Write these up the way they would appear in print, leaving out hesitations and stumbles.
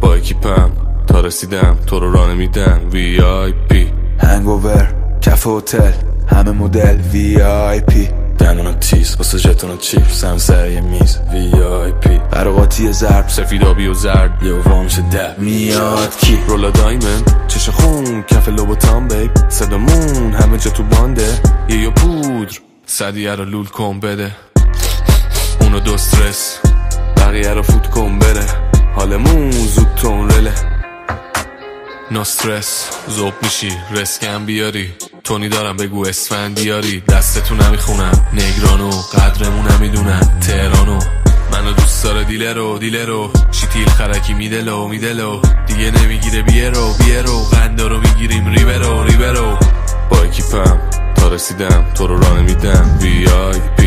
با اکیپم تا رسیدم تو رو راه نمیدم VIP هنگوور کف هتل همه مدل VIP دندونا تیز واسه ژتونا چیپس هم سر یه میز VIP قراقاتی ضرب سفید آبی و زرد یه وام میشه ده میاد کی رولا دایمند چش خون کف لوبوتان بیب صدامون همه جا تو بانده یه پودر صدیه رو لول کن بده اونو دو استرس بقیه رو فوت کن بره حالمون زود تون رله نو استرس زوب میشی رسکم بیاری تونی دارم بگو اسفندیاری دستتو نمیخونم نگرانو قدرمون نمیدونم تهرانو منو دوست داره دیلرو شیتیل خرکی میدلو دیگه نمیگیره بیرو قندارو میگیریم ریبرو با اکیپم تا رسیدم تو رو راه نمیدم VIP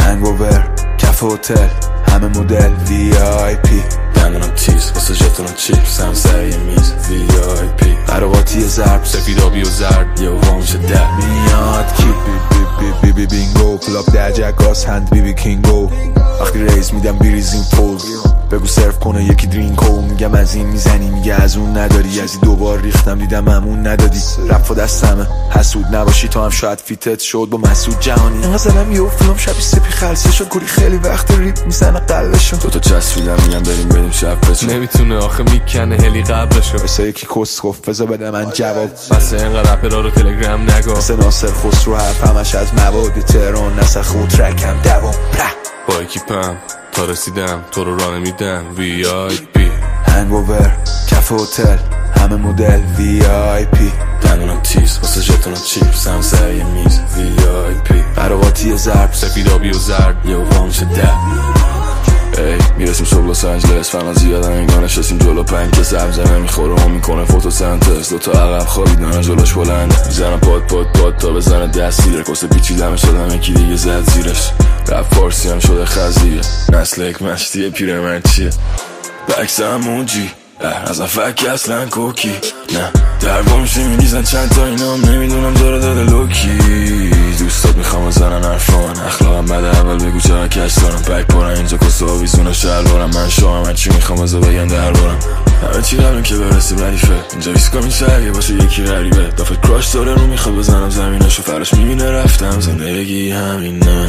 هنگوور کف هتل همه مدل VIP دندونم تیز واسه ژتونا چیپس هم سر یه میز VIP قراقاتی ضرب سفید آبی و زرد یه وام میشه ده میاد کی بی بینگو کلاب درجه گاز هند بی کینگو وقتی ریز میدم بیریزیم پول بگو سرف کنه یکی درینکو میگم از این میزنی میگه از اون نداری از این دوبار ریختم دیدم همون ندادی رفت و دستمه حسود نباشی تو هم شاید فیتت شد با مسعود جهانی اینقدر زدم یه فیلم شبی سپی خلصه شد گوری خیلی وقت ریپ میزنه قلبشو دوتا چسبیدم میگم بریم بریم شب بچه نمیتونه آخه میکنه هلی قبلشو مثل یکی کس گفت بذار بده من جواب بس اینقدر رپرا رو تلگرام نگو مثل ناصر خسرو حرف همش از مواد تهران نسخ و ترکم دوام با اکیپم تا رسیدم تو رو راه نمیدم VIP هنگوور کف هتل همه مدل VIP دندونم تیز واسه ژتونا چیپس هم سر یه میز VIP قراقاتی ضرب سفید آبی و زرد یه وام میشه ده ای میرسیم صبح لس آنجلس فقط زیادم انگار نشستیم جلو پنج که زمزمه میخوره و میکنه فوتوسنتز دوتا عقب خوابیدن جلوش بلنده میزنم پاد تا بزنه دست زیر کسه پیچیدمه شدم یکی دیگه زد زیرش رپ فارسی هم شده خزیه نسل یک مشتیه پیرمرد چیه بکس همونجی از فک اصلا کوکی نه در گمشی میریزن چند تا اینام نمیدونم داره داده لوکی دوستات میخوام بزنن حرفان اخلاقم بده اول بگو چرا کش دارم پک پارن اینجا کسته آویزونه شلوارم من شاهم هرچی میخوام ازا بگن دربارم همه چی قبلیم که برسیم ردیفه اینجا ویسکا میشه باشه یکی غریبه دافت کراش داره رو میخواد بزنم زمینشو فرش میبینه رفتم زندگی همینه